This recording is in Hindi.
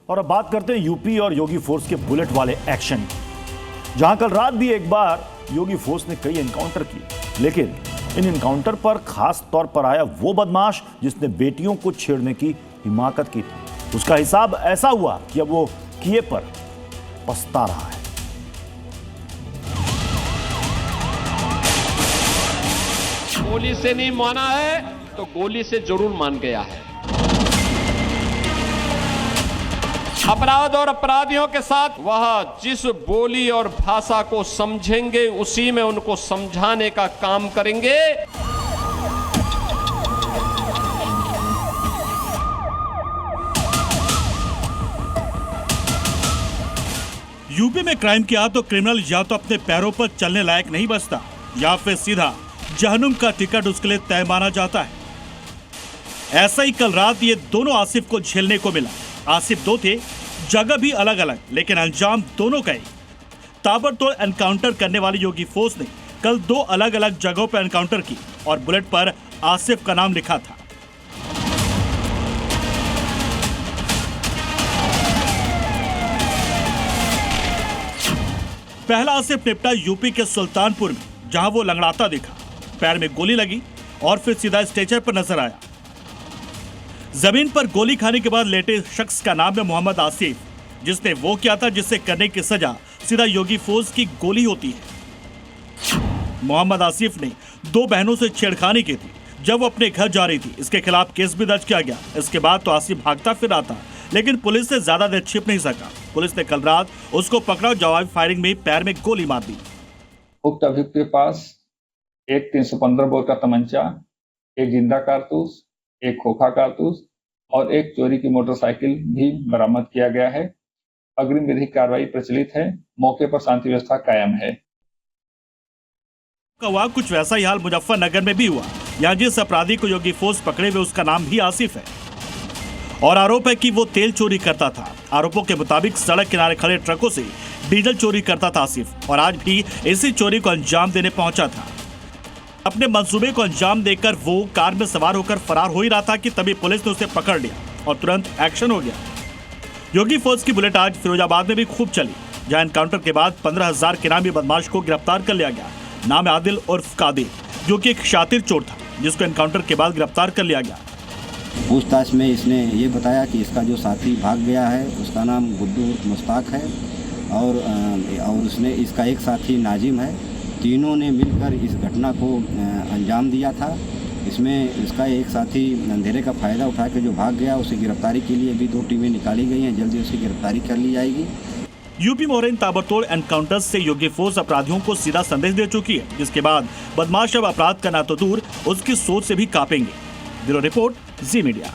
और अब बात करते हैं यूपी और योगी फोर्स के बुलेट वाले एक्शन की, जहां कल रात भी एक बार योगी फोर्स ने कई एनकाउंटर किए, लेकिन इन एनकाउंटर पर खास तौर पर आया वो बदमाश जिसने बेटियों को छेड़ने की हिमाकत की थी। उसका हिसाब ऐसा हुआ कि अब वो किए पर पछता रहा है। गोली से नहीं माना है तो गोली से जरूर मान गया है। अपराध और अपराधियों के साथ वह जिस बोली और भाषा को समझेंगे उसी में उनको समझाने का काम करेंगे। यूपी में क्राइम किया तो क्रिमिनल या तो अपने पैरों पर चलने लायक नहीं बचता या फिर सीधा जहन्नुम का टिकट उसके लिए तय माना जाता है। ऐसा ही कल रात ये दोनों आसिफ को झेलने को मिला। आसिफ दो थे, जगह भी अलग अलग, लेकिन अंजाम दोनों का ही। ताबड़तोड़ एनकाउंटर करने वाली योगी फोर्स ने कल दो अलग अलग जगहों पर एनकाउंटर की और बुलेट पर आसिफ का नाम लिखा था। पहला आसिफ निपटा यूपी के सुल्तानपुर में, जहां वो लंगड़ाता दिखा, पैर में गोली लगी और फिर सीधा स्ट्रेचर पर नजर आया। जमीन पर गोली खाने के बाद लेटे शख्स का नाम है मोहम्मद आसिफ, जिसने वो किया था जिससे करने की सजा सीधा योगी फोर्स की गोली होती है। मोहम्मद आसिफ ने दो बहनों से छेड़खानी की थी जब वो अपने घर जा रही थी। इसके खिलाफ केस भी दर्ज किया गया। इसके बाद तो आसिफ भागता फिर आता, लेकिन पुलिस से ज्यादा देर छिप नहीं सका। पुलिस ने कल रात उसको पकड़ा और जवाबी फायरिंग में पैर में गोली मार दी। उक्त अभियुक्त के पास एक 315 बोर का तमंचा, एक जिंदा कारतूस, एक खोखा कारतूस और एक चोरी की मोटरसाइकिल भी बरामद किया गया है। अग्रिम विधिक कार्रवाई प्रचलित है। मौके पर शांति व्यवस्था कायम है। कुछ वैसा ही हाल मुजफ्फरनगर में भी हुआ। यहाँ जिस अपराधी को योगी फोर्स पकड़े हुए उसका नाम भी आसिफ है और आरोप है कि वो तेल चोरी करता था। आरोपों के मुताबिक सड़क किनारे खड़े ट्रकों से डीजल चोरी करता था आसिफ और आज भी इसी चोरी को अंजाम देने पहुंचा था। अपने मंसूबे को अंजाम देकर वो कार में सवार होकर फरार हो ही रहा था कि तभी पुलिस ने उसे पकड़ लिया और तुरंत एक्शन हो गया। योगी फोर्स की बुलेट आज फिरोजाबाद में भी खूब चली, जहां एनकाउंटर के बाद 15,000 के नामी बदमाश को गिरफ्तार कर लिया गया। नाम आदिल उर्फ कादिर, जो कि एक शातिर चोर था, जिसको एनकाउंटर के बाद गिरफ्तार कर लिया गया। पूछताछ में इसने ये बताया कि इसका जो साथी भाग गया है उसका नाम गुड्डू मुश्ताक है और उसने इसका एक साथी नाजिम है। तीनों ने मिलकर इस घटना को अंजाम दिया था। इसमें इसका एक साथी अंधेरे का फ़ायदा उठा के जो भाग गया, उसे गिरफ्तारी के लिए भी 2 टीमें निकाली गई हैं। जल्दी उसकी गिरफ्तारी कर ली जाएगी। यूपी में हो रहे इन ताबड़तोड़ एनकाउंटर्स से योगी फोर्स अपराधियों को सीधा संदेश दे चुकी है, जिसके बाद बदमाश अब अपराध करना तो दूर, उसकी सोच से भी कांपेंगे। ब्यूरो रिपोर्ट, जी मीडिया।